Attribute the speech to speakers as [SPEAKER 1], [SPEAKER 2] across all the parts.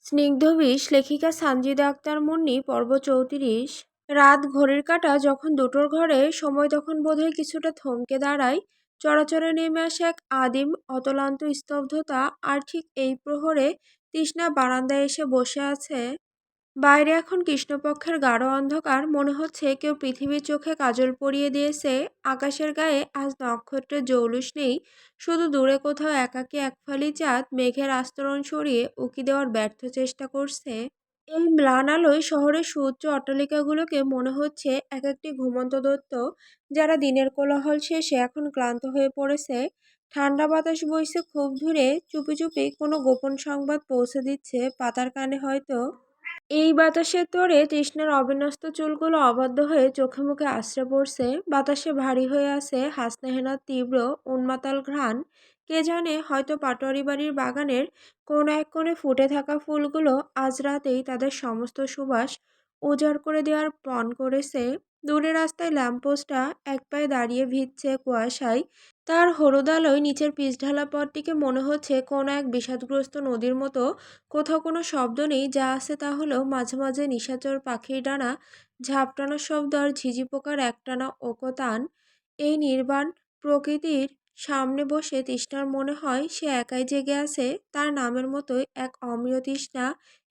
[SPEAKER 1] স্নিগ্ধবিষ লেখিকা সানজিদা আক্তার মুন্নি পর্ব ৩৪। রাত ঘড়ির কাঁটা যখন দুটোর ঘরে সময় তখন বোধহয় কিছুটা থমকে দাঁড়ায়। চরাচরে নেমে আসে এক আদিম অতলান্ত স্তব্ধতা। আর ঠিক এই প্রহরে তৃষ্ণা বারান্দায় এসে বসে আছে। বাইরে এখন কৃষ্ণপক্ষের গাঢ় অন্ধকার, মনে হচ্ছে কেউ পৃথিবীর চোখে কাজল পরিয়ে দিয়েছে। আকাশের গায়ে আজ নক্ষত্রের জৌলুস নেই, শুধু দূরে কোথাও একাকী একফালি চাঁদ মেঘের আস্তরণ সরিয়ে উকি দেওয়ার ব্যর্থ চেষ্টা করছে। এই ম্লান আলোয় শহরের সুউচ্চ অট্টালিকাগুলোকে মনে হচ্ছে এক একটি ঘুমন্ত দৈত্য, যারা দিনের কোলাহল শেষে এখন ক্লান্ত হয়ে পড়েছে। ঠান্ডা বাতাস বইছে খুব দূরে, চুপি চুপি কোনো গোপন সংবাদ পৌঁছে দিচ্ছে পাতার কানে হয়তো। এই বাতাসের তোড়ে তৃষ্ণার অবিন্যস্ত চুলগুলো অবাধ্য হয়ে চোখে মুখে আছড়ে পড়ছে। বাতাসে ভারী হয়ে আছে হাসনাহেনার তীব্র উন্মাতাল ঘ্রাণ। কে জানে, হয়তো পাটোয়ারি বাড়ির বাগানের কোনো এক কোণে ফুটে থাকা ফুলগুলো আজ রাতেই তাদের সমস্ত সুবাস উজাড় করে দেওয়ার পণ করেছে। দূরে রাস্তায় ল্যাম্পপোস্টটা এক পায়ে দাঁড়িয়ে ভিজছে কুয়াশায়। তার হলুদ আলোয় নিচের পিচঢালা পথটিকে মনে হচ্ছে কোনো এক বিষাদগ্রস্ত নদীর মতো। কোথাও কোনো শব্দ নেই, যা আছে তা হলো মাঝে মাঝে নিশাচর পাখির ডানা ঝাপটানোর শব্দ আর ঝিঝি পোকার একটানা ওকোতান। এই নির্বাণ প্রকৃতির সামনে বসে তৃষ্ণার মনে হয় সে একাই জেগে আছে। তার নামের মতোই এক অমীয় তৃষ্ণা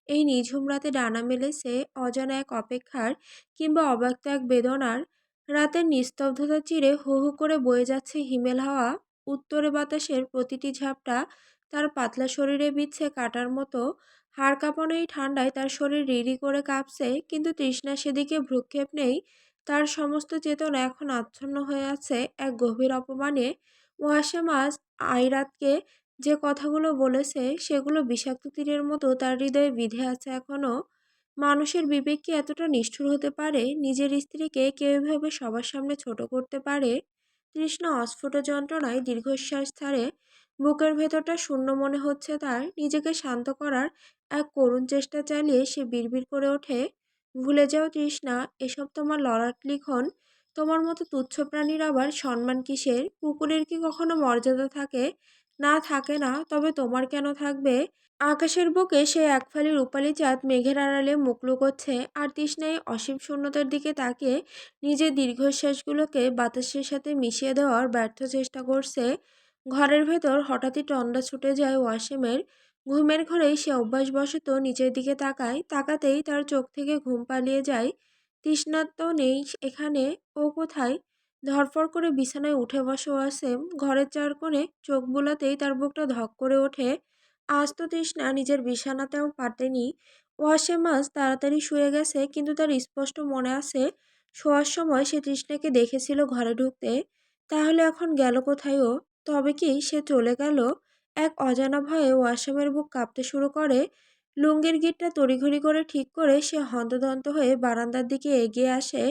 [SPEAKER 1] এই নিঝুম রাতে ডানা মেলেছে, অজানা এক অপেক্ষার কিংবা অব্যক্ত এক বেদনার। রাতের নিস্তব্ধতা চিরে হু হু করে বয়ে যাচ্ছে হিমেল হাওয়া। উত্তরে বাতাসের প্রতিটি ঝাপটা তার পাতলা শরীরে বিচ্ছে কাটার মতো। হাড় কাঁপানো এই ঠান্ডায় তার শরীর রিরি করে কাঁপছে, কিন্তু তৃষ্ণা সেদিকে ভ্রুক্ষেপ নেই। তার সমস্ত চেতনা এখন আচ্ছন্ন হয়ে আছে এক গভীর অপমানে। ওয়াসেম আজ আইরাতকে যে কথাগুলো বলেছে, সেগুলো বিষাক্ত তীরের মতো তার হৃদয়ে বিঁধে আছে এখনো। মানুষের বিবেক কি এতটা নিষ্ঠুর হতে পারে? নিজের স্ত্রীকে কেউ এভাবে সবার সামনে ছোট করতে পারে? তৃষ্ণা অস্ফুট যন্ত্রণায় দীর্ঘশ্বাস ছাড়ে। বুকের ভেতরটা শূন্য মনে হচ্ছে তার। নিজেকে শান্ত করার এক করুণ চেষ্টা চালিয়ে সে বিড়বিড় করে ওঠে, ভুলে যাও তৃষ্ণা, এসব তোমার ললাট লিখন। তোমার মতো তুচ্ছ প্রাণীর আবার সম্মান কিসের? কুকুরের কি কখনো মর্যাদা থাকে? না, থাকে না। তবে তোমার কেন থাকবে? আকাশের বুকে সে একফালি রূপালি চাঁদ মেঘের আড়ালে মুখ লুকোচ্ছে, আর তৃষ্ণায় অসীম শূন্যতার দিকে তাকিয়ে নিজের দীর্ঘশ্বাসগুলোকে বাতাসের সাথে মিশিয়ে দেওয়ার ব্যর্থ চেষ্টা করছে। ঘরের ভেতর হঠাৎই টন্ডা ছুটে যায় ওয়াসিমের। ঘুমের ঘরেই সে অভ্যাসবশত নিচের দিকে তাকায়, তাকাতেই তার চোখ থেকে ঘুম পালিয়ে যায়। তৃষ্ণা তো নেই এখানে, ও কোথায়? ধরফর করে বিছানায় উঠে বসে ওয়াসেম। ঘরের চার কোণে চোখ বুলাতেই তার বুকটা ধক করে ওঠে। আজ তো তৃষ্ণা নিজের বিছানাতেও পাতেনি। ওয়াসেম আজ তাড়াতাড়ি শুয়ে গেছে, কিন্তু তার স্পষ্ট মনে আছে শোয়ার সময় সে তৃষ্ণাকে দেখেছিল ঘরে ঢুকতে। তাহলে এখন গেল কোথায় ও? তবে কি সে চলে গেল? এক অজানা ভয়ে ওয়াসেমের বুক কাঁপতে শুরু করে। লুঙ্গির গিঁটটা তড়িঘড়ি করে ঠিক করে সে হন্তদন্ত হয়ে বারান্দার দিকে এগিয়ে আসে।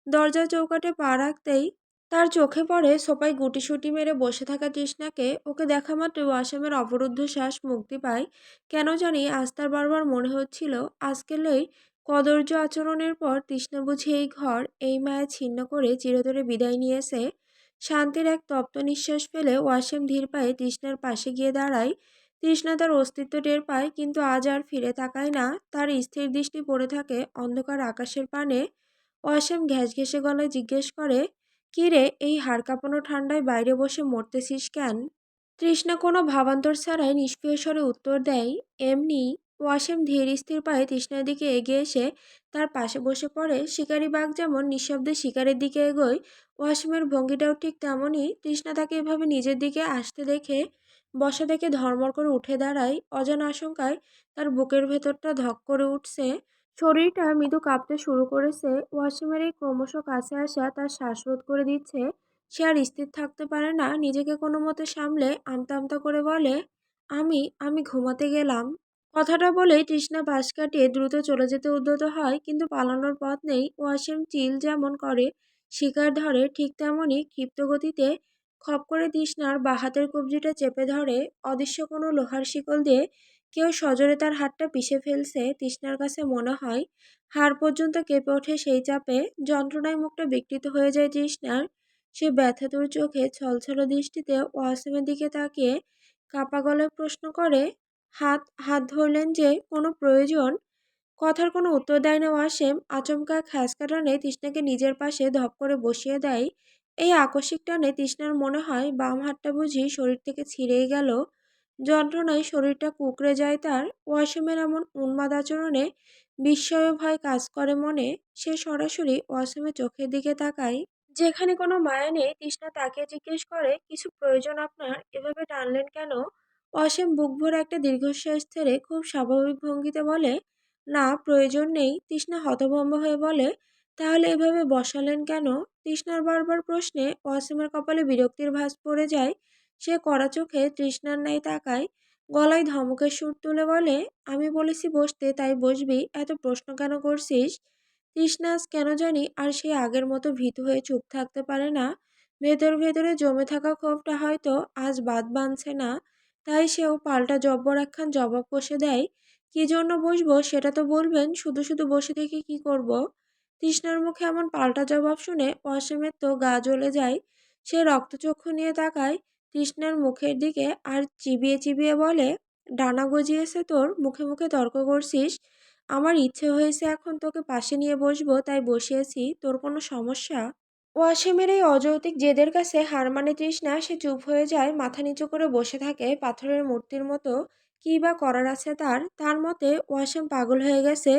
[SPEAKER 1] দরজার চৌকাঠে পা রাখতেই তার চোখে পড়ে সোফায় গুটিসুটি মেরে বসে থাকা তৃষ্ণাকে। ওকে দেখা মাত্র ওয়াসেমের অবরুদ্ধ শ্বাস মুক্তি পায়। কেন জানি আজ তার বারবার মনে হচ্ছিল, আজকের এই কদর্য আচরণের পর তৃষ্ণা বুঝি এই ঘর, এই মায়া ছিন্ন করে চিরতরে বিদায় নিয়েছে। শান্তির এক তপ্ত নিঃশ্বাস ফেলে ওয়াসেম ধীর পায়ে তৃষ্ণার পাশে গিয়ে দাঁড়ায়। তৃষ্ণা তার অস্তিত্ব টের পায়, কিন্তু আজ আর ফিরে তাকায় না। তার স্থির দৃষ্টি পড়ে থাকে অন্ধকার আকাশের পানে। ওয়াসেম ঘ্যাসঘেঁষে গলায় জিজ্ঞেস করে, "কি রে, এই হাড় কাঁপানো ঠান্ডায় বাইরে বসে মরতেছিস কেন?" তৃষ্ণা কোনো ভাবান্তর ছাড়াই নিষ্ক্রিয় স্বরে উত্তর দেয়, "এমনি।" ওয়াসেম ধীর স্থির পায়ে তৃষ্ণার দিকে এগিয়ে এসে তার পাশে বসে পড়ে। শিকারি বাঘ যেমন নিঃশব্দে শিকারের দিকে এগোয়, ওয়াসেমের ভঙ্গিটাও ঠিক তেমনই। তৃষ্ণা তাকে এভাবে নিজের দিকে আসতে দেখে, বসা দেখে ধর্মর করে উঠে দাঁড়ায়। অজানা আশঙ্কায় তার বুকের ভেতরটা ধক করে উঠছে। শরীরটা মৃদু কাঁপতে শুরু করেছে। ওয়াসিমের এই ক্রমশ কাছে আসা তার শ্বাসরোধ করে দিচ্ছে। সে আর স্থির থাকতে পারে না। নিজেকে কোনো মতে সামলে আমতা আমতা করে বলে, আমি আমি ঘুমাতে গেলাম।" কথাটা বলেই তৃষ্ণা পাশ কাটিয়ে দ্রুত চলে যেতে উদ্যত হয়, কিন্তু পালানোর পথ নেই। ওয়াসিম চিল যেমন করে শিকার ধরে, ঠিক তেমনই ক্ষিপ্ত গতিতে খপ করে তৃষ্ণার বাঁ হাতের কবজিটা চেপে ধরে। অদৃশ্য কোনো লোহার শিকল দিয়ে কেউ সজোরে তার হাতটা পিষে ফেলছে। তৃষ্ণার কাছে মনে হয় হাড় পর্যন্ত কেঁপে ওঠে সেই চাপে। যন্ত্রণায় মুখটা বিকৃত হয়ে যায় তৃষ্ণার। সে ব্যথাতুর চোখে ছলছল দৃষ্টিতে ওয়াসিমের দিকে তাকিয়ে কাপা গলায় প্রশ্ন করে, হাত হাত ধরলেন যে কোনো প্রয়োজন। কথার কোনো উত্তর দেয় না ওয়াসিম। আচমকা খ্যাঁচকা টানে তৃষ্ণাকে নিজের পাশে ধপ করে বসিয়ে দেয়। এই আকস্মিক টানে তৃষ্ণার মনে হয় বাম হাতটা বুঝি শরীর থেকে ছিঁড়েই গেল। যন্ত্রণায় শরীরটা কুঁকড়ে যায় তার। ওয়াসিমের এমন উন্মাদ আচরণে বিস্ময় ও ভয় কাজ করে মনে। সে সরাসরি ওয়াসিমের চোখের দিকে তাকায়, যেখানে কোনো মায়া নেই। তৃষ্ণা তাকে জিজ্ঞেস করে, কিছু প্রয়োজন আপনার? এভাবে টানলেন কেন? অসীম বুক ভরে একটা দীর্ঘশ্বাস ছেড়ে খুব স্বাভাবিক ভঙ্গিতে বলে, না প্রয়োজন নেই। তৃষ্ণা হতভম্ব হয়ে বলে, তাহলে এভাবে বসালেন কেন? তৃষ্ণার বারবার প্রশ্নে অসীমের কপালে বিরক্তির ভাঁজ পড়ে যায়। সে কড়া চোখে তৃষ্ণার ন্যায় তাকায়, গলায় ধমকের সুর তুলে বলে, আমি বলেছি বসতে, তাই বসবি। এত প্রশ্ন কেন করছিস? তৃষ্ণা আজ কেন জানি আর সে আগের মতো ভীতু হয়ে চুপ থাকতে পারে না। ভেতর ভেতরে জমে থাকা ক্ষোভটা হয়তো আজ বাদ বাঁধছে না। তাই সেও পাল্টা জব্বর একখান জবাব কষে দেয়, কি জন্য বসবো সেটা তো বলবেন, শুধু শুধু বসে থেকে কি করব? তৃষ্ণার মুখে এমন পাল্টা জবাব শুনে অসীমের তো গা জ্বলে যায়। সে রক্তচক্ষু নিয়ে তাকায় তৃষ্ণার মুখের দিকে আর চিবিয়ে চিবিয়ে বলে, ডানা গজিয়েছে তোর, মুখে মুখে তর্ক করছিস? আমার ইচ্ছে হয়েছে এখন তোকে পাশে নিয়ে বসবো, তাই বসিয়েছি। তোর কোনো সমস্যা? ওয়াসিমের এই অযৌক্তিক জেদের কাছে হার মানে তৃষ্ণা। সে চুপ হয়ে যায়, মাথা নিচু করে বসে থাকে পাথরের মূর্তির মতো। কী বা করার আছে তার? তার মতে ওয়াসিম পাগল হয়ে গেছে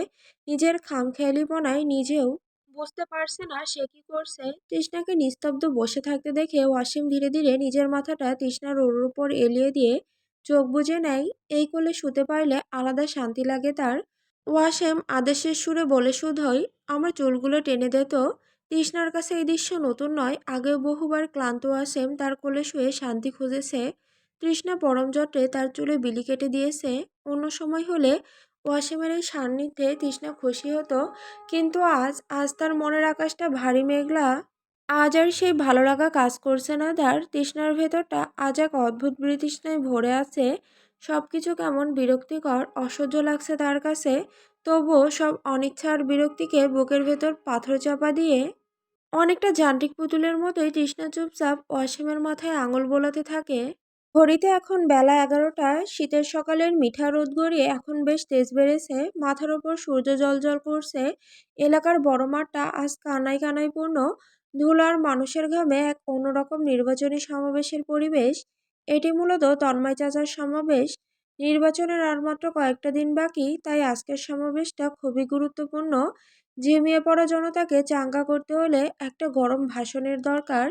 [SPEAKER 1] নিজের খামখেয়ালিপনায়, নিজেও বুঝতে পারছে না সে কি করছে। তৃষ্ণাকে নিস্তব্ধ বসে থাকতে দেখে ওয়াসিম ধীরে ধীরে নিজের মাথাটা তৃষ্ণার ওর উপর এলিয়ে দিয়ে চোখ বুজে নেয়। এই কোলে শুতে পারলে আলাদা শান্তি লাগে তার। ওয়াসিম আদেশের সুরে বলে শুধোয়, আমার চুলগুলো টেনে দে তো। তৃষ্ণার কাছে এই দৃশ্য নতুন নয়, আগেও বহুবার ক্লান্ত ওয়াসিম তার কোলে শুয়ে শান্তি খুঁজেছে। তৃষ্ণা পরম যত্নে তার চুলে বিলি কেটে দিয়েছে। অন্য সময় হলে ওয়াসিমের এই সান্নিধ্যে তৃষ্ণা খুশি হতো, কিন্তু আজ আজ তার মনের আকাশটা ভারী মেঘলা। আজ আর সেই ভালো লাগা কাজ করছে না তার। তৃষ্ণার ভেতরটা আজ এক অদ্ভুত বিতৃষ্ণায় ভরে আছে। সব কিছু কেমন বিরক্তিকর, অসহ্য লাগছে তার কাছে। তবুও সব অনিচ্ছা আর বিরক্তিকে বুকের ভেতর পাথর চাপা দিয়ে অনেকটা যান্ত্রিক পুতুলের মতোই তৃষ্ণা চুপচাপ অসীমের মাথায় আঙুল বোলাতে থাকে। ঘড়িতে এখন বেলা 11টা। শীতের সকালের মিঠা রোদ গড়িয়ে এখন বেশ তেজ বেড়েছে। মাথার ওপর সূর্য জ্বলজ্বল করছে। এলাকার বড় মাঠটা আজ কানায় কানায় পূর্ণ। ধুলো আর মানুষের ঘামে এক অন্যরকম নির্বাচনী সমাবেশের পরিবেশ। এটি মূলত তন্ময় চাচার সমাবেশ। নির্বাচনের আর মাত্র কয়েকটা দিন বাকি, তাই আজকের সমাবেশটা খুবই গুরুত্বপূর্ণ। ঝিমিয়ে পড়া জনতাকে চাঙ্গা করতে হলে একটা গরম ভাষণের দরকার।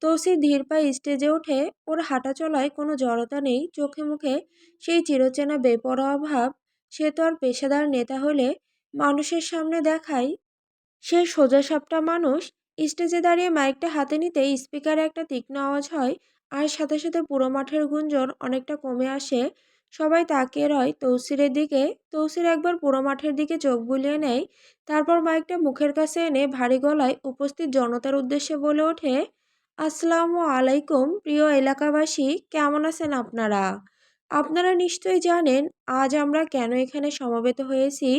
[SPEAKER 1] তৌসির ধীর পায়ে স্টেজে ওঠে। ওর হাঁটা চলায় কোনো জড়তা নেই, চোখে মুখে সেই চিরচেনা বেপরোয়া ভাব। সে তো আর পেশাদার নেতা হলে মানুষের সামনে দেখায়। সে সোজাসাপটা মানুষ। স্টেজে দাঁড়িয়ে মাইকটা হাতে নিতে স্পিকারে একটা তীক্ষ্ণ আওয়াজ হয়, আর সাথে সাথে পুরো মাঠের গুঞ্জন অনেকটা কমে আসে। সবাই তাকিয়ে রয় তৌসিরের দিকে। তৌসির একবার পুরো মাঠের দিকে চোখ বুলিয়ে নেয়, তারপর মাইকটা মুখের কাছে এনে ভারী গলায় উপস্থিত জনতার উদ্দেশ্যে বলে ওঠে, আসসালামু আলাইকুম প্রিয় এলাকাবাসী, কেমন আছেন আপনারা? আপনারা নিশ্চয়ই জানেন আজ আমরা কেন এখানে সমবেত হয়েছি।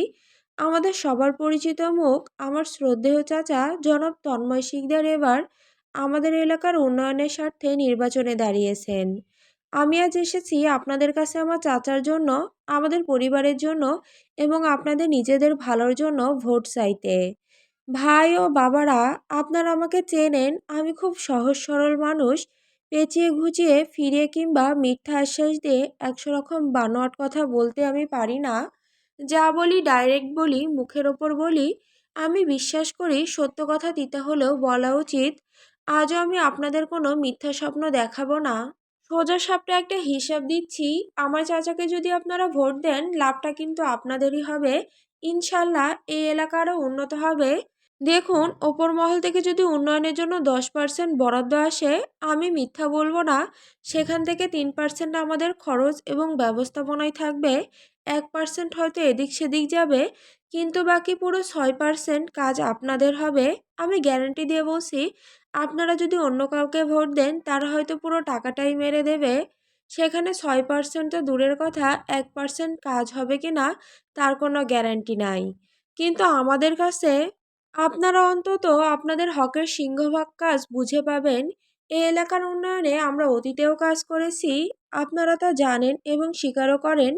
[SPEAKER 1] আমাদের সবার পরিচিত মুখ, আমার শ্রদ্ধেয় চাচা জনাব তন্ময় শিকদার এবার আমাদের এলাকার উন্নয়নের স্বার্থে নির্বাচনে দাঁড়িয়েছেন। আমি আজ এসেছি আপনাদের কাছে আমার চাচার জন্য, আমাদের পরিবারের জন্য এবং আপনাদের নিজেদের ভালোর জন্য ভোট চাইতে। ভাই ও বাবারা, আপনারা আমাকে চেনেন। আমি খুব সহজ সরল মানুষ। পেঁচিয়ে ঘুচিয়ে ফিরিয়ে কিংবা মিথ্যা আশ্বাস দিয়ে 100 রকম বানোয়াট কথা বলতে আমি পারি না। যা বলি ডাইরেক্ট বলি, মুখের ওপর বলি। আমি বিশ্বাস করি সত্য কথা দিতে হলেও বলা উচিত। আজও আমি আপনাদের কোনো মিথ্যা স্বপ্ন দেখাবো না। সোজা সাপটা একটা হিসাব দিচ্ছি, আমার চাচাকে যদি আপনারা ভোট দেন, লাভটা কিন্তু আপনাদেরই হবে। ইনশাল্লাহ এই এলাকা আরও উন্নত হবে। দেখুন, ওপর মহল থেকে যদি উন্নয়নের জন্য 10% বরাদ্দ আসে, আমি মিথ্যা বলবো না, সেখান থেকে 3% আমাদের খরচ এবং ব্যবস্থাপনায় থাকবে। 1% হয়তো এদিক সেদিক যাবে, কিন্তু বাকি পুরো 6% কাজ আপনাদের হবে। আমি গ্যারান্টি দিয়ে বলছি, আপনারা যদি অন্য কাউকে ভোট দেন, তারা হয়তো পুরো টাকাটাই মেরে দেবে। সেখানে 6% তো দূরের কথা, 1% কাজ হবে কি না তার কোনো গ্যারান্টি নাই। কিন্তু আমাদের কাছে আপনারা অন্তত আপনাদের হকের সিংহভাগ কাজ বুঝে পাবেন। এই এলাকার উন্নয়নে আমরা অতীতেও কাজ করেছি, আপনারা তা জানেন এবং স্বীকারও করেন।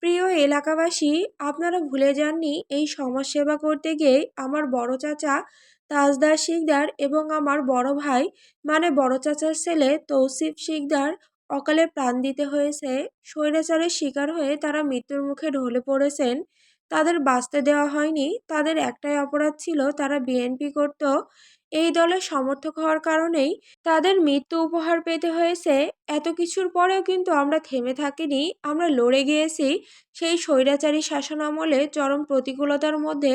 [SPEAKER 1] প্রিয় এলাকাবাসী, আপনারা ভুলে যাননি এই সমাজসেবা করতে গিয়ে আমার বড় চাচা তাজদার শিকদার এবং আমার বড় ভাই মানে বড় চাচার ছেলে তৌসিফ শিকদার অকালে প্রাণ দিতে হয়েছে। স্বৈরাচারের শিকার হয়ে তারা মৃত্যুর মুখে ঢলে পড়েছেন। তাদের বাঁচতে দেওয়া হয়নি। তাদের একটাই অপরাধ ছিল, তারা বিএনপি করত। এই দলের সমর্থক হওয়ার কারণেই তাদের মৃত্যু উপহার পেতে হয়েছে। এত কিছুর পরেও কিন্তু আমরা থেমে থাকিনি, আমরা লড়ে গিয়েছি। সেই স্বৈরাচারী শাসনামলে চরম প্রতিকূলতার মধ্যে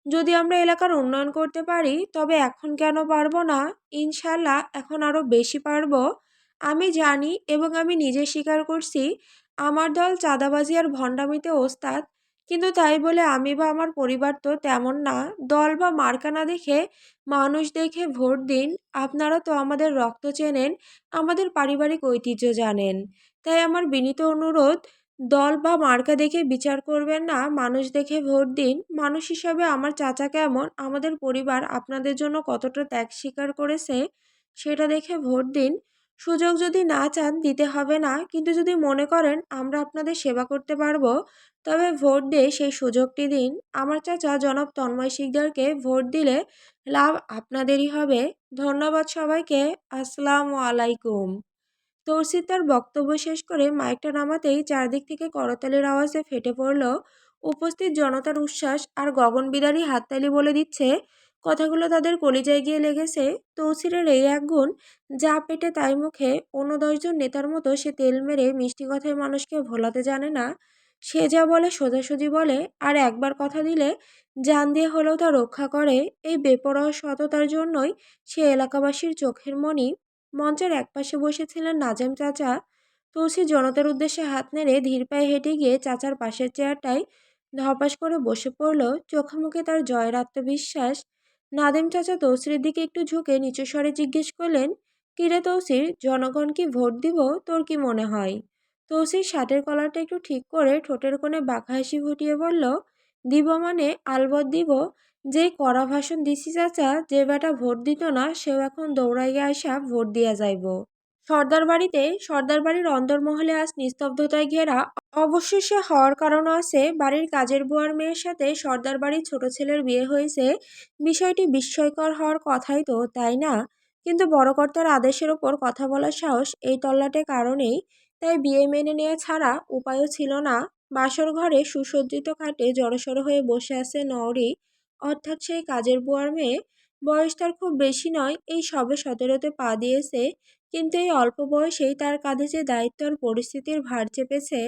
[SPEAKER 1] যদি আমরা এলাকার উন্নয়ন করতে পারি, তবে এখন কেন পারবো না? ইনশাল্লাহ এখন আরো বেশি পারবো। আমি জানি এবং আমি নিজে স্বীকার করছি, আমার দল চাঁদাবাজি আর ভণ্ডামিতে ওস্তাদ। কিন্তু তাই বলে আমি বা আমার পরিবার তো তেমন না। দল বা মার্কা না দেখে মানুষ দেখে ভোট দিন। আপনারা তো আমাদের রক্ত চেনেন, আমাদের পারিবারিক ঐতিহ্য জানেন। তাই আমার বিনীত অনুরোধ, দল বা মার্কা দেখে বিচার করবেন না, মানুষ দেখে ভোট দিন। মানুষ হিসাবে আমার চাচা কেমন, আমাদের পরিবার আপনাদের জন্য কতটা ত্যাগ স্বীকার করেছে, সেটা দেখে ভোট দিন। সুযোগ যদি না চান দিতে হবে না, কিন্তু যদি মনে করেন আমরা আপনাদের সেবা করতে পারবো, তবে ভোট দিয়ে সেই সুযোগটি দিন। আমার চাচা জনাব তন্ময় শিকদারকে ভোট দিলে লাভ আপনাদেরই হবে। ধন্যবাদ সবাইকে। আসসালামু আলাইকুম। তৌসিফ তার বক্তব্য শেষ করে মাইকটা নামাতেই চারদিক থেকে করতালির আওয়াজে ফেটে পড়ল। উপস্থিত জনতার উচ্ছ্বাস আর গগনবিদারী হাততালি বলে দিচ্ছে কথাগুলো তাদের কলিজায় গিয়ে লেগেছে। তৌসিরের এই এক গুণ, যা পেটে তাই মুখে। অন্য 10 জন নেতার মতো সে তেল মেরে মিষ্টি কথায় মানুষকে ভোলাতে জানে না। সে যা বলে সোজাসুজি বলে, আর একবার কথা দিলে জান দিয়ে হলেও তা রক্ষা করে। এই বেপরোয়া সততার জন্যই সে এলাকাবাসীর চোখের মণি। মঞ্চের একপাশে বসেছিলেন নাজেম চাচা। তুলসী জনতার উদ্দেশ্যে হাত নেড়ে ধীর পায়ে হেঁটে গিয়ে চাচার পাশের চেয়ারটায় ধপাস করে বসে পড়ল। চোখে মুখে তার জয়ের আত্মবিশ্বাস। নাদিম চাচা তৌসিরের দিকে একটু ঝুঁকে নিচু স্বরে জিজ্ঞেস করলেন, কিরে তৌসির, জনগণ কি ভোট দিব? তোর কি মনে হয়? তৌসির শার্টের কলারটা একটু ঠিক করে ঠোঁটের কোণে বাঁকা হাসি ফুটিয়ে বলল, দিব মানে আলবৎ দিব। যেই কড়া ভাষণ দিছি চাচা, যে বেটা ভোট দিত না সেও এখন দৌড়াইয়া আসা ভোট দিয়া যাইব। সর্দার বাড়ির অন্দরমহলে আজ নিস্তব্ধতায় ঘেরা। অবশ্য সে হওয়ার কারণ আছে, বাড়ির কাজের বুয়ার মেয়ের সাথে সর্দার বাড়ির ছোট ছেলের বিয়ে হয়েছে। বিষয়টি বিস্ময়কর হওয়ার কথাই তো, তাই না? কিন্তু বড় কর্তার আদেশের ওপর কথা বলার সাহস এই তল্লাটে কারণেই। তাই বিয়ে মেনে নেওয়া ছাড়া উপায়ও ছিল না। বাসর ঘরে সুসজ্জিত খাটে জড়সড় হয়ে বসে আছে নওরি, অর্থাৎ সেই কাজের বুয়ার মেয়ে। বয়স তার খুব বেশি নয়, এই সবে 17তে পা দিয়েছে। কিন্তু এই অল্প বয়সেই তার কাঁধে যে দায়িত্ব আর পরিস্থিতির ভার চেপেছে,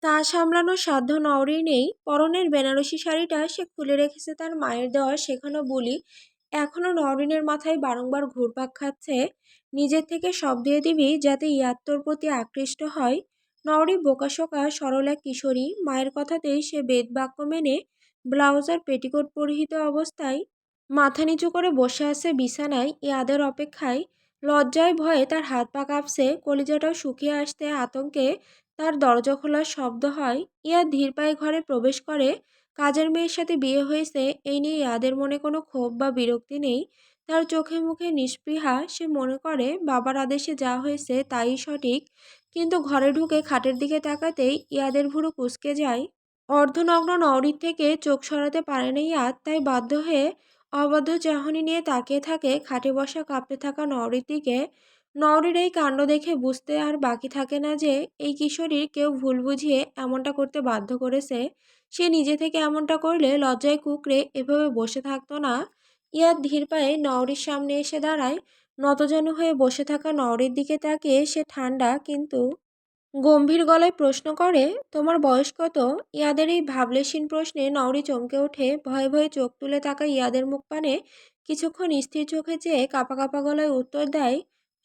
[SPEAKER 1] তা সামলানোর সাধ্য নওরই নেই। পরনের বেনারসি শাড়িটা সে খুলে রেখেছে তার মায়ের দেওয়া শেখানো বুলি। এখনো নওরিনের মাথায় বারংবার ঘুরপাক খাচ্ছে, নিজের থেকে সব দিয়ে দিবি যাতে ইয়াত্তর প্রতি আকৃষ্ট হয়। নওরি বোকাশোকা সরল এক কিশোরী, মায়ের কথাতেই সে বেদ বাক্য মেনে ব্লাউজ আর পেটিকোট পরিহিত অবস্থায় মাথা নিচু করে বসে আছে বিছানায় ইয়াদের অপেক্ষায়। লজ্জায় ভয়ে তার হাত পা কাঁপছে, কলিজাটাও শুকিয়ে আসতে আতঙ্কে তার দরজা খোলার শব্দ হয়। ইয়াদ ধীর পায়ে ঘরে প্রবেশ করে। কাজের মেয়ের সাথে বিয়ে হয়েছে এই নিয়ে ইয়াদের মনে কোনো ক্ষোভ বা বিরক্তি নেই। তার চোখে মুখে নিস্পৃহা। সে মনে করে বাবার আদেশে যা হয়েছে তাই সঠিক। কিন্তু ঘরে ঢুকে খাটের দিকে তাকাতেই ইয়াদের ভুরু কুঁচকে যায়। অর্ধনগ্ন নওরির থেকে চোখ সরাতে পারে না ইয়াদ, তাই বাধ্য হয়ে অবাধ্য চাহনি নিয়ে তাকিয়ে থাকে খাটে বসা কাঁপতে থাকা নওরির দিকে। নওরির এই কাণ্ড দেখে বুঝতে আর বাকি থাকে না যে এই কিশোরীর কেউ ভুল বুঝিয়ে এমনটা করতে বাধ্য করেছে। সে নিজে থেকে এমনটা করলে লজ্জায় কুঁকড়ে এভাবে বসে থাকতো না। ইয়াদ ধীর পায়ে নওরির সামনে এসে দাঁড়ায়। নতজানু হয়ে বসে থাকা নওরির দিকে তাকিয়ে সে ঠান্ডা কিন্তু গম্ভীর গলায় প্রশ্ন করে, তোমার বয়স কত? ইয়াদের এই ভাবলেশীন প্রশ্নে নওরি চমকে ওঠে। ভয়ে ভয়ে চোখ তুলে তাকায় ইয়াদের মুখ পানে। কিছুক্ষণ স্থির চোখে চেয়ে কাঁপা কাঁপা গলায় উত্তর দেয়,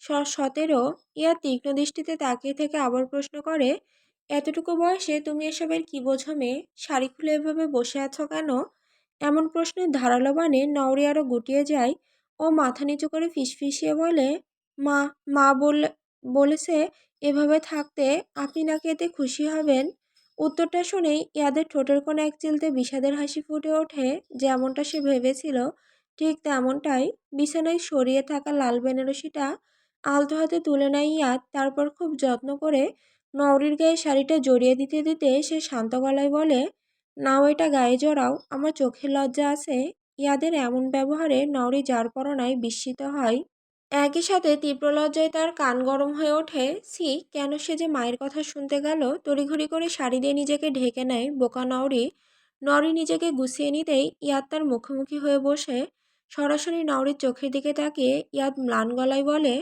[SPEAKER 1] 17। ইয়াদ তীক্ষ্ণ দৃষ্টিতে তাকিয়ে থেকে আবার প্রশ্ন করে, এতটুকু বয়সে তুমি এসবের কি বোঝো মেয়ে? শাড়ি খুলে এভাবে বসে আছো কেন? এমন প্রশ্নের ধারালো বাণে নওরি আরো গুটিয়ে যায়। ও মাথা নিচু করে ফিসফিসিয়ে বলে, মা মা বলেছে এভাবে থাকতে। আপনি নাকি এতে খুশি হবেন? উত্তরটা শুনেই ইয়াদের ঠোঁটের কোণে এক চিলতে বিষাদের হাসি ফুটে ওঠে। যেমনটা সে ভেবেছিল ঠিক তেমনটাই। বিছানায় সরিয়ে থাকা লাল বেনারসিটা আলতো হাতে তুলে নেয় ইয়াদ, তারপর খুব যত্ন করে নওরির গায়ে শাড়িটা জড়িয়ে দিতে দিতে সে শান্ত গলায় বলে, নাও এটা গায়ে জড়াও, আমার চোখের লজ্জা আছে। ইয়াদের এমন ব্যবহারে নওরি যার পরনায় বিস্মিত হয়। একই সাথে তীব্র লজ্জায় তার কান গরম হয়ে ওঠে। সি, কেন সে যে মায়ের কথা শুনতে গেল! তড়িঘড়ি করে শাড়ি দিয়ে নিজেকে ঢেকে নেয় বোকা নওরি। নওরি নিজেকে গুছিয়ে নিতেই ইয়াদ তার মুখোমুখি হয়ে বসে সরাসরি নওরির চোখের দিকে তাকিয়ে ইয়াদ ম্লান গলায় বলে,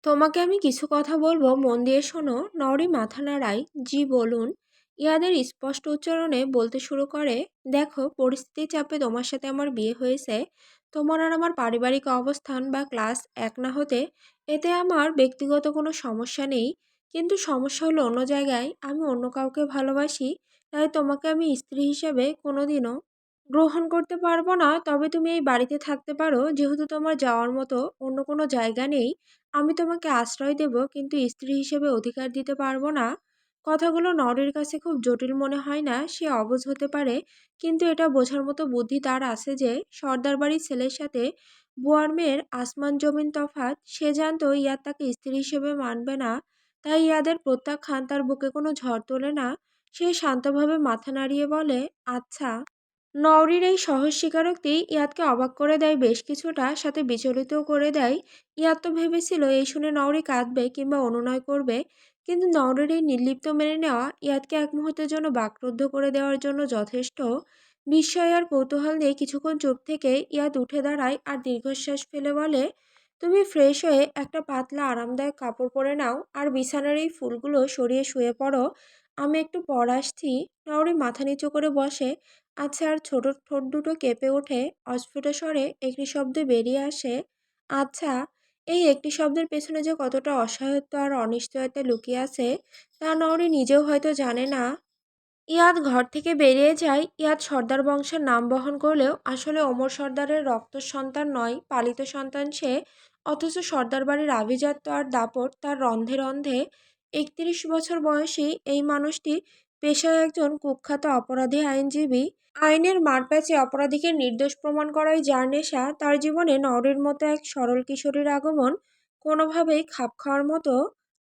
[SPEAKER 1] তোমাকে আমি কিছু কথা বলবো, মন দিয়ে শোনো। নওরি মাথা নাড়ায়, জি বলুন। ইয়াদের স্পষ্ট উচ্চারণে বলতে শুরু করে, দেখো, পরিস্থিতির চাপে তোমার সাথে আমার বিয়ে হয়েছে। তোমার আর আমার পারিবারিক অবস্থান বা ক্লাস এক না হতে এতে আমার ব্যক্তিগত কোনো সমস্যা নেই, কিন্তু সমস্যা হলো অন্য জায়গায়। আমি অন্য কাউকে ভালোবাসি, তাই তোমাকে আমি স্ত্রী হিসেবে কোনোদিনও গ্রহণ করতে পারবো না। তবে তুমি এই বাড়িতে থাকতে পারো, যেহেতু তোমার যাওয়ার মতো অন্য কোনো জায়গা নেই। আমি তোমাকে আশ্রয় দেব, কিন্তু স্ত্রী হিসেবে অধিকার দিতে পারবো না। কথাগুলো নরের কাছে খুব জটিল মনে হয় না, সে অবুঝ হতে পারে, কিন্তু এটা বোঝার মতো বুদ্ধি তার আছে যে সর্দার বাড়ির ছেলের সাথে বুয়ার মেয়ের আসমান জমিন তফাৎ। সে জানতো ইয়াদ তাকে স্ত্রী হিসেবে মানবে না, তাই ইয়াদের প্রত্যাখ্যান তার বুকে কোনো ঝড় তোলে না। সে শান্তভাবে মাথা নাড়িয়ে বলে, আচ্ছা। নওরির এই সহজ স্বীকারোক্তি ইয়াদকে অবাক করে দেয় বেশ কিছুটা, সাথে বিচলিতও করে দেয়। ইয়াদ তো ভেবেছিল এই শুনে নওরি কাঁদবে কিংবা অনুনয় করবে, কিন্তু নওরির এই নির্লিপ্ত মেনে নেওয়া ইয়াদকে এক মুহূর্তের জন্য বাকরুদ্ধ করে দেওয়ার জন্য যথেষ্ট। বিস্ময় আর কৌতূহল নিয়ে কিছুক্ষণ চুপ থেকে ইয়াদ উঠে দাঁড়ায় আর দীর্ঘশ্বাস ফেলে বলে, তুমি ফ্রেশ হয়ে একটা পাতলা আরামদায়ক কাপড় পরে নাও আর বিছানার এই ফুলগুলো সরিয়ে শুয়ে পড়ো, আমি একটু পর আসছি। নওরি মাথা নিচু করে বসে আছে আর ছোট ঠোঁট দুটো কেঁপে ওঠে। অস্ফুট স্বরে একটি শব্দে বেরিয়ে আসে, আচ্ছা। এই একটি শব্দের পেছনে যে কতটা অসহায়ত্ব আর অনিশ্চয়তা লুকিয়ে আছে তা নওরি নিজেও হয়তো জানে না। ইয়াদ ঘর থেকে বেরিয়ে যায়। ইয়াদ সর্দার বংশের নাম বহন করলেও আসলে ওমর সর্দারের রক্ত সন্তান নয়, পালিত সন্তান সে। অথচ সর্দার বাড়ির আভিজাত্য আর দাপট তার রন্ধে রন্ধে। ৩১ বছর বয়সী এই মানুষটি পেশায় একজন কুখ্যাত অপরাধী আইনজীবী। আইনের মারপ্যাচে অপরাধীকে নির্দোষ প্রমাণ করাই যার নেশা, তার জীবনে নওরির মতো এক সরল কিশোরীর আগমন কোনোভাবেই খাপ খাওয়ার মতো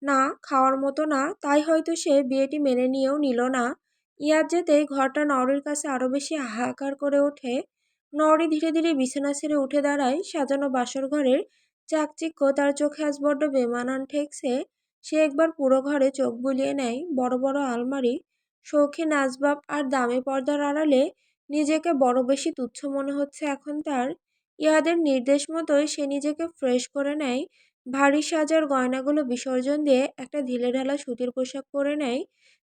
[SPEAKER 1] না, খাওয়ার মতো না। তাই হয়তো সে বিয়েটি মেনে নিয়েও নিল না। ইয়াদ যেতেই ঘরটা নওরির কাছে আরো বেশি হাহাকার করে ওঠে। নওরি ধীরে ধীরে বিছানা ছেড়ে উঠে দাঁড়ায়। সাজানো বাসর ঘরের চাকচিক্য তার চোখে আজ বড্ড বেমানান ঠেকছে। সে একবার পুরো ঘরে চোখ বুলিয়ে নেয়। বড় বড় আলমারি, শৌখিন আসবাব আর দামি পর্দার আড়ালে নিজেকে বড় বেশি তুচ্ছ মনে হচ্ছে এখন তার। ইয়াদের নির্দেশ মতোই সে নিজেকে ফ্রেশ করে নেয়। ভারী সাজার গয়নাগুলো বিসর্জন দিয়ে একটা ঢিলেঢালা সুতির পোশাক পরে নেয়।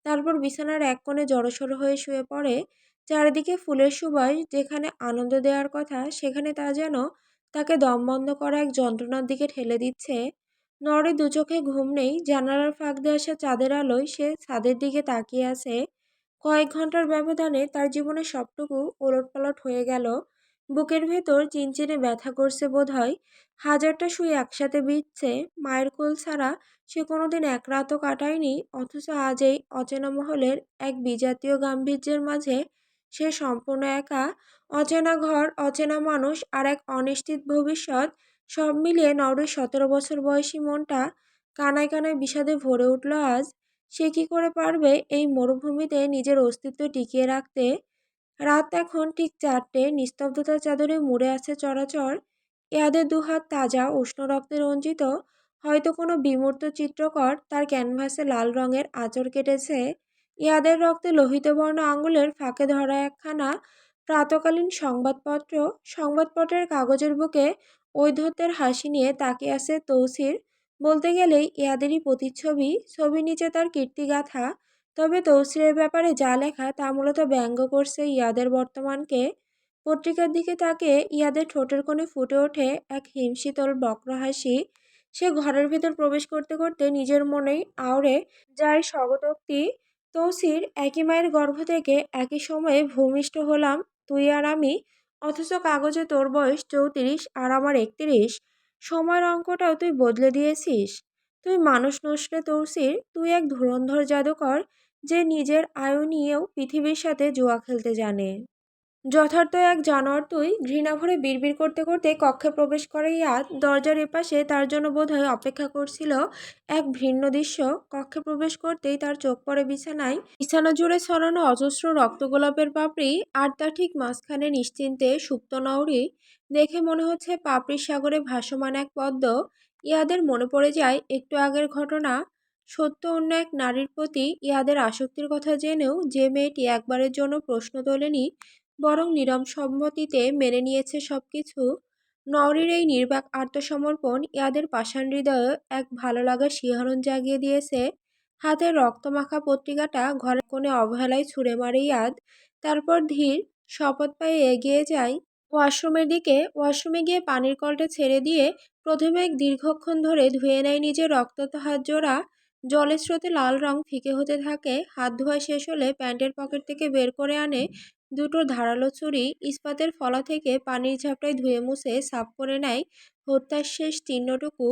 [SPEAKER 1] তারপর বিছানার এক কোণে জড়সড় হয়ে শুয়ে পড়ে। চারিদিকে ফুলের সুবাস, যেখানে আনন্দ দেওয়ার কথা সেখানে তা যেন তাকে দম বন্ধ করা এক যন্ত্রণার দিকে ঠেলে দিচ্ছে। নড়ে দু চোখে ঘুম নেই। জানালার ফাঁক দিয়ে আসা চাঁদের আলোয় সে ছাদের দিকে তাকিয়ে আছে। কয়েক ঘন্টার ব্যবধানে তার জীবনের সবটুকু ওলটপালট হয়ে গেল। বুকের ভেতর চিনচিনে ব্যথা করছে বোধহয়। হাজারটা সুই একসাথে বিঁধছে। মায়ের কোল ছাড়া সে কোনোদিন এক রাতও কাটায়নি, অথচ আজ এই অচেনা মহলের এক বিজাতীয় গাম্ভীর্যের মাঝে সে সম্পূর্ণ একা। অচেনা ঘর, অচেনা মানুষ আর এক অনিশ্চিত ভবিষ্যৎ, সব মিলিয়ে নওরির 17 বছর বয়সী মনটা কানায় কানায় বিষাদে ভরে উঠল আজ। সে কি করে পারবে এই মরুভূমিতে নিজের অস্তিত্ব টিকিয়ে রাখতে? রাত এখন ঠিক 4টে। নিস্তব্ধতার চাদরে মুড়ে আছে চরাচর। ইয়াদের দুহাত তাজা উষ্ণ রক্তে রঞ্জিত। হয়তো কোনো বিমূর্ত চিত্রকর তার ক্যানভাসে লাল রঙের আঁচড় কেটেছে। ইয়াদের রক্তে লোহিত বর্ণ আঙুলের ফাঁকে ধরা একখানা প্রাতকালীন সংবাদপত্র। সংবাদপত্রের কাগজের বুকে ঔদ্ধত্যের হাসি নিয়ে তাকিয়ে আছে তৌসির। বলতে গেলেই ইয়াদেরই প্রতিচ্ছবি, ছবির নিচে তার কীর্তিগাথা। তবে তৌসিরের ব্যাপারে যা লেখা তা মূলত ব্যঙ্গ করছে ইয়াদের বর্তমানকে। পত্রিকার দিকে তাকিয়ে ইয়াদের ঠোঁটের কোণে ফুটে ওঠে এক হিমশীতল বক্র হাসি। সে ঘরের ভেতর প্রবেশ করতে করতে নিজের মনেই আওড়ে যায় স্বগতোক্তি, তৌসির, একই মায়ের গর্ভ থেকে একই সময়ে ভূমিষ্ঠ হলাম তুই আর আমি, অথচ কাগজে তোর বয়স 34 আর আমার 31। সময়ের অঙ্কটাও তুই বদলে দিয়েছিস। তুই মানুষ নস রে তৌসির, তুই এক ধুরন্ধর জাদুকর যে নিজের আয়ু নিয়েও পৃথিবীর সাথে জুয়া খেলতে জানে। যথার্থ এক জানোয়ার তুই, ঘৃণা ভরে বিড়বিড় করতে করতে কক্ষে প্রবেশ করে ইয়াদ। দরজার এপাশে তার জন্য বোধহয় অপেক্ষা করছিল এক ভিন্ন দৃশ্য। কক্ষে প্রবেশ করতেই তার চোখ পড়ে বিছানায়। বিছানা জুড়ে ছড়ানো অজস্র রক্তগোলাপের পাপড়ি, আর তার ঠিক মাঝখানে নিশ্চিন্তে সুপ্ত নওরি। দেখে মনে হচ্ছে পাপড়ির সাগরে ভাসমান এক পদ্ম। ইয়াদের মনে পড়ে যায় একটু আগের ঘটনা। সত্য অন্য এক নারীর প্রতি ইয়াদের আসক্তির কথা জেনেও যে মেয়েটি একবারের জন্য প্রশ্ন তোলেনি, বরং নীরব সম্মতিতে মেনে নিয়েছে সবকিছু। নওরির এই নির্বাক আত্মসমর্পণ ইয়াদের পাষাণ হৃদয়ে এক ভালো লাগার শিহরণ জাগিয়ে দিয়েছে। হাতের রক্তমাখা পত্রিকাটা ঘরের কোণে অবহেলায় ছুঁড়ে মারে ইয়াদ। তারপর ধীর শপথ পায়ে এগিয়ে যায় ওয়াশরুমের দিকে। ওয়াশরুমে গিয়ে পানির কলটা ছেড়ে দিয়ে প্রথমে এক দীর্ঘক্ষণ ধরে ধুয়ে নেয় নিজের রক্তাক্ত হাত জোড়া। জলের স্রোতে লাল রং ফিকে হতে থাকে। হাত ধোয়া শেষ হলে প্যান্টের পকেট থেকে বের করে আনে দুটো ধারালো ছুরি। ইস্পাতের ফলা থেকে পানির ঝাপটায় ধুয়ে মুছে সাফ করে নেয় হত্যার শেষ চিহ্নটুকু।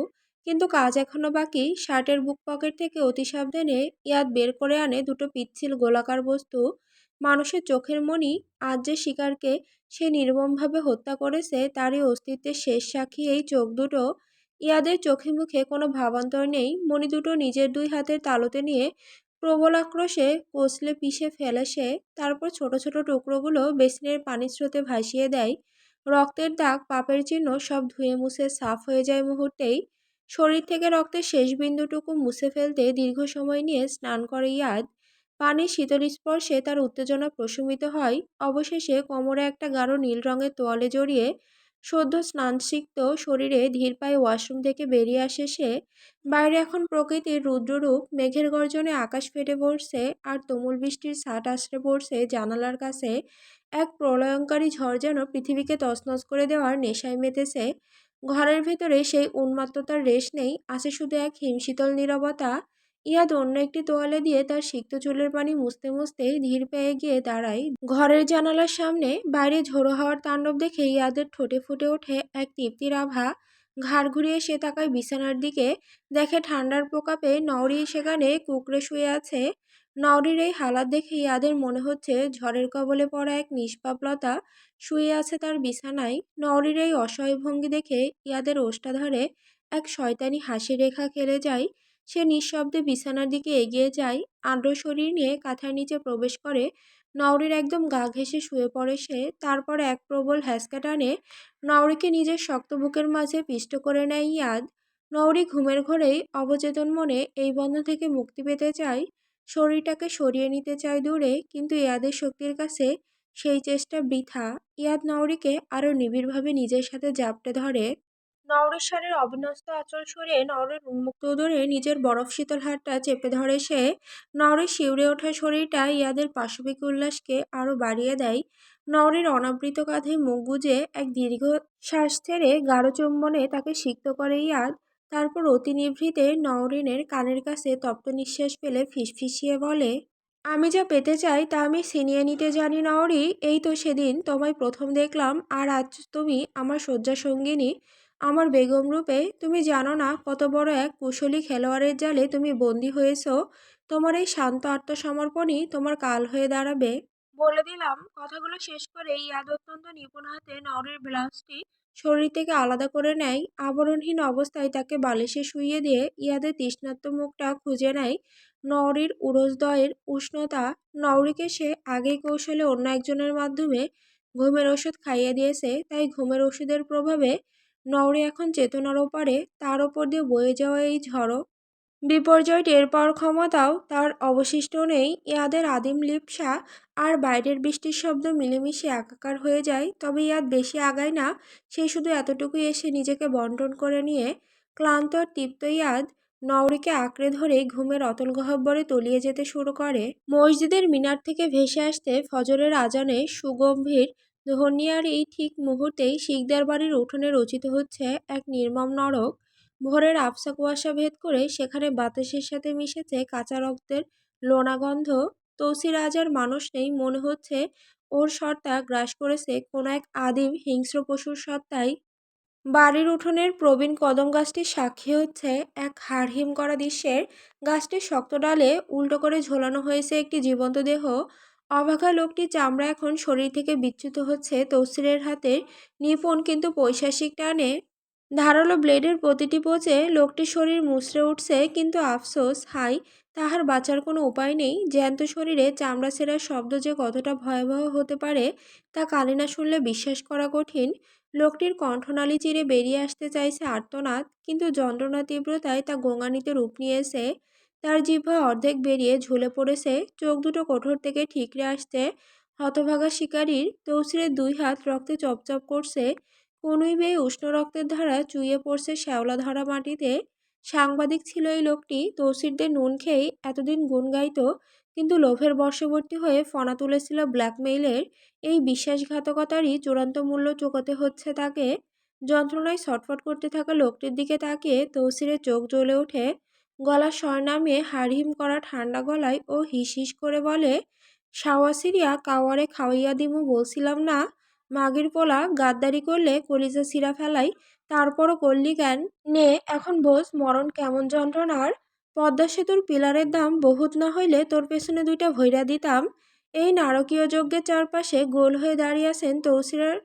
[SPEAKER 1] কিন্তু কাজ এখনো বাকি। শার্টের বুক পকেট থেকে অতি সাবধানে ইয়াদ বের করে আনে দুটো পিচ্ছিল গোলাকার বস্তু। মানুষের চোখের মণি। আজ যে শিকারকে সে নির্মমভাবে হত্যা করেছে তারই অস্তিত্বের শেষ সাক্ষী এই চোখ দুটো। ইয়াদের চোখে মুখে কোনো ভাবান্তর নেই। মণি দুটো নিজের দুই হাতের তালুতে নিয়ে প্রবল আক্রোশে কষলে পিষে ফেলে সে। তারপর ছোট ছোট টুকরোগুলো বেসিনের পানির স্রোতে ভাসিয়ে দেয়। রক্তের দাগ, পাপের চিহ্ন সব ধুয়ে মুছে সাফ হয়ে যায় মুহূর্তেই। শরীর থেকে রক্তের শেষ বিন্দুটুকু মুছে ফেলতে দীর্ঘ সময় নিয়ে স্নান করে ইয়াদ। পানির শীতল স্পর্শে তার উত্তেজনা প্রশমিত হয়। অবশেষে কোমরে একটা গাঢ় নীল রঙের তোয়ালে জড়িয়ে সদ্য স্নানসিক্ত শরীরে ধীর পায়ে ওয়াশরুম থেকে বেরিয়ে আসে সে। বাইরে এখন প্রকৃতির রুদ্ররূপ। মেঘের গর্জনে আকাশ ফেটে পড়ছে, আর তুমুল বৃষ্টির ছাট আছড়ে পড়ছে জানালার কাছে। এক প্রলয়ঙ্কারী ঝড় যেন পৃথিবীকে তছনছ করে দেওয়ার নেশায় মেতেছে। ঘরের ভেতরে সেই উন্মাত্ততার রেশ নেই, আছে শুধু এক হিমশীতল নীরবতা। ইয়াদ অন্য একটি তোয়ালে দিয়ে তার সিক্ত চুলের পানি মুছতে মুছতে ধীর পেয়ে গিয়ে দাঁড়ায় ঘরের জানালার সামনে। বাইরে ঝোড়ো হাওয়ার তাণ্ডব দেখে ইয়াদের ঠোঁটে ফুটে ওঠে এক তৃপ্তির আভা। ঘাড় ঘুরিয়ে সে তাকায় বিছানার দিকে। দেখে ঠান্ডার প্রকাপে নওরি সেখানে কুঁকড়ে শুয়ে আছে। নওরির এই হালাত দেখে ইয়াদের মনে হচ্ছে ঝড়ের কবলে পড়া এক নিষ্পাপ লতা শুয়ে আছে তার বিছানায়। নওরির এই অসহায় ভঙ্গি দেখে ইয়াদের ওষ্ঠাধরে এক শয়তানি হাসি রেখা খেলে যায়। সে নিঃশব্দে বিছানার দিকে এগিয়ে যায়, আর্দ্র শরীর নিয়ে কাঁথার নিচে প্রবেশ করে। নওরির একদম গা ঘেঁষে শুয়ে পড়ে সে। তারপর এক প্রবল হ্যাঁচকা টানে নওরিকে নিজের শক্ত বুকের মাঝে পিষ্ট করে নেয় ইয়াদ। নওরি ঘুমের ঘোরেই অবচেতন মনে এই বন্ধন থেকে মুক্তি পেতে চায়, শরীরটাকে সরিয়ে নিতে চায় দূরে, কিন্তু ইয়াদের শক্তির কাছে সেই চেষ্টা বৃথা। ইয়াদ নওরিকে আরো নিবিড়ভাবে নিজের সাথে জাপটে ধরে। নওরির শাড়ির অবিন্যস্ত আঁচল সরিয়ে নওরির উন্মুক্ত উদরে নিজের বরফ শীতল হাতটা চেপে ধরে সে। নওরির শিউরে ওঠা শরীরটা ইয়াদের পাশবিক উল্লাসকে আরো বাড়িয়ে দেয়। নওরির অনাবৃত কাঁধে মুখ গুজে এক দীর্ঘ শ্বাস ছেড়ে গাঢ় চুম্বনে তাকে সিক্ত করে ইয়াদ। তারপর অতি নিভৃতে নওরিনের কানের কাছে তপ্ত নিঃশ্বাস ফেলে ফিসফিসিয়ে বলে, আমি যা পেতে চাই তা আমি ছিনিয়ে নিতে জানি নওরি। এই তো সেদিন তোমায় প্রথম দেখলাম, আর আজ তুমি আমার শয্যা সঙ্গিনী, আমার বেগম রূপে। তুমি জানো না কত বড় এক কুশলী খেলোয়াড়ের জালে তুমি বন্দী হয়েছ। তোমার এই শান্ত আত্মসমর্পণই তোমার কাল হয়ে দাঁড়াবে। বলে দিলাম। কথাগুলো শেষ করে ইয়াদ অত্যন্ত নিপুণ হাতে নওরির ব্লাউজটি শরীর থেকে আলাদা করে নেয়। আবরণহীন অবস্থায় তাকে বালিশে শুইয়ে দিয়ে ইয়াদের তৃষ্ণার্ত মুখটা খুঁজে নেয় নওরির উরজদ্বয়ের উষ্ণতা। নওরিকে সে আগেই কৌশলে অন্য একজনের মাধ্যমে ঘুমের ওষুধ খাইয়ে দিয়েছে, তাই ঘুমের ওষুধের প্রভাবে নওরি এখন চেতনার ওপারে। তার ওপর দিয়ে বয়ে যাওয়া এই ঝড়ো বিপর্যয় টের পাওয়ার ক্ষমতাও তার অবশিষ্ট নেই। ইয়াদের আদিম লিপ্সা আর বাইরের বৃষ্টির শব্দ মিলেমিশে একাকার হয়ে যায়। তবে ইয়াদ বেশি আগায় না। সে শুধু এতটুকুই এসে নিজেকে বন্টন করে নিয়ে ক্লান্ত আর তৃপ্ত ইয়াদ নওরিকে আঁকড়ে ধরে ঘুমের অতল গহ্বরে তলিয়ে যেতে শুরু করে। মসজিদের মিনার থেকে ভেসে আসতে ফজরের আজানে সুগম্ভীর ধ্বনি, আর এই ঠিক মুহূর্তেই শিকদার বাড়ির উঠোনে রচিত হচ্ছে এক নির্মম নরক। ভোরের আবছা কুয়াশা ভেদ করে সেখানে বাতাসের সাথে মিশেছে কাঁচা রক্তের লোনা গন্ধ। তৌসির আজ আর মানুষ নেই, মনে হচ্ছে ওর সত্তা গ্রাস করেছে কোনো এক আদিম হিংস্র পশুর সত্তায়। বাড়ির উঠোনের প্রবীণ কদম গাছটির সাক্ষী হচ্ছে এক হাড়হিম করা দৃশ্যের। গাছটির শক্ত ডালে উল্টো করে ঝোলানো হয়েছে একটি জীবন্ত দেহ। অবাকা লোকটির চামড়া এখন শরীর থেকে বিচ্যুত হচ্ছে তৌসিরের হাতের নিপুণ কিন্তু পৈশাসিক টানে। ধারালো ব্লেডের প্রতিটি পোঁচে লোকটির শরীর মুচড়ে উঠছে, কিন্তু আফসোস, হাই, তাহার বাঁচার কোনো উপায় নেই। জ্যান্ত শরীরে চামড়া ছেঁড়ার শব্দ যে কতটা ভয়াবহ হতে পারে তা কানে না শুনলে বিশ্বাস করা কঠিন। লোকটির কণ্ঠনালী চিরে বেরিয়ে আসতে চাইছে আর্তনাদ, কিন্তু যন্ত্রণার তীব্রতায় তা গোঙানিতে রূপ নিয়েছে। তার জিহ্বা অর্ধেক বেরিয়ে ঝুলে পড়েছে, চোখ দুটো কোঠর থেকে ঠিকরে আসছে হতভাগা শিকারীর। তৌসিরের দুই হাত রক্তে চপচপ করছে, কনুই বেয়ে উষ্ণ রক্তের ধারা চুইয়ে পড়ছে শ্যাওলা ধরা মাটিতে। সাংবাদিক ছিল এই লোকটি, তৌসিরদের নুন খেয়েই এতদিন গুণ গাইত, কিন্তু লোভের বশবর্তী হয়ে ফনা তুলেছিল ব্ল্যাকমেইলের। এই বিশ্বাসঘাতকতারই চূড়ান্ত মূল্য চোকাতে হচ্ছে তাকে। যন্ত্রণায় ছটফট করতে থাকা লোকটির দিকে তাকিয়ে তৌসিরের চোখ জ্বলে ওঠে। গলার স্বর নামিয়ে হাড়হিম করা ঠান্ডা গলায় ও হিস হিস করে বলে, সাওয়াসিরিয়া কাওয়ারে খাওয়াইয়া দিমু বলছিলাম না? মাগির পোলা, গাদ্দারি করলে কলিজা ছিঁড়া ফেলাই, তারপরও করলি কেন? নে এখন বোঝ মরণ কেমন যন্ত্রণার। পদ্মা সেতুর পিলারের দাম বহুত না হইলে তোর পেছনে দুইটা ভৈরা দিতাম। এই নারকীয় যজ্ঞের চারপাশে গোল হয়ে দাঁড়িয়ে আছেন তৌসিরের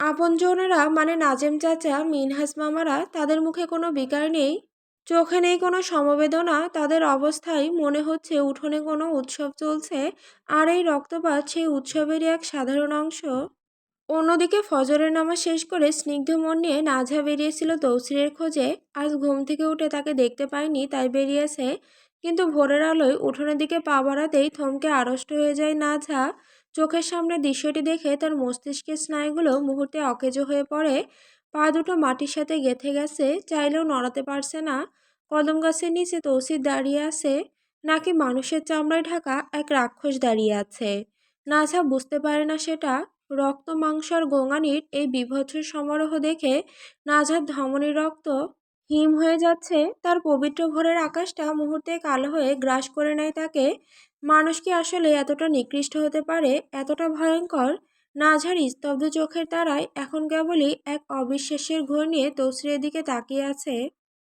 [SPEAKER 1] আপনজনেরা, মানে নাজেম চাচা, মিনহাজ মামারা। তাদের মুখে কোনো বিকার নেই, চোখে নেই কোনো সমবেদনা। তাদের অবস্থায় মনে হচ্ছে উঠোনে কোনো উৎসব চলছে, আর এই রক্তপাত সেই উৎসবেরই এক সাধারণ অংশ। অন্যদিকে ফজরের নামাজ শেষ করে স্নিগ্ধ মন নিয়ে নাজহা বেরিয়েছিল তৌসিরের খোঁজে। আজ ঘুম থেকে উঠে তাকে দেখতে পায়নি তাই বেরিয়েছে, কিন্তু ভোরের আলোয় উঠোনের দিকে পা বাড়াতেই থমকে আড়ষ্ট হয়ে যায় নাজহা। চোখের সামনে দৃশ্যটি দেখে তার মস্তিষ্কের স্নায়ুগুলো মুহূর্তে অকেজো হয়ে পড়ে। পা দুটো মাটির সাথে গেঁথে গেছে, চাইলেও নড়াতে পারছে না। কদম গাছের নিচে তৌসির দাঁড়িয়ে আছে, নাকি মানুষের চামড়ায় ঢাকা এক রাক্ষস দাঁড়িয়ে আছে? নাজহা বুঝতে পারে না সেটা। রক্ত মাংস আর গোঙানির এই বীভৎস সমারোহ দেখে নাজহার ধমনীর রক্ত হিম হয়ে যাচ্ছে। তার পবিত্র ভোরের আকাশটা মুহূর্তে কালো হয়ে গ্রাস করে নেয় তাকে। মানুষ কি আসলে এতটা নিকৃষ্ট হতে পারে, এতটা ভয়ঙ্কর? নাজহার স্তব্ধ চোখের তারায় এখন কেবলই এক অবিশ্বাসের ঘোর নিয়ে তৌসিরের দিকে তাকিয়ে আছে।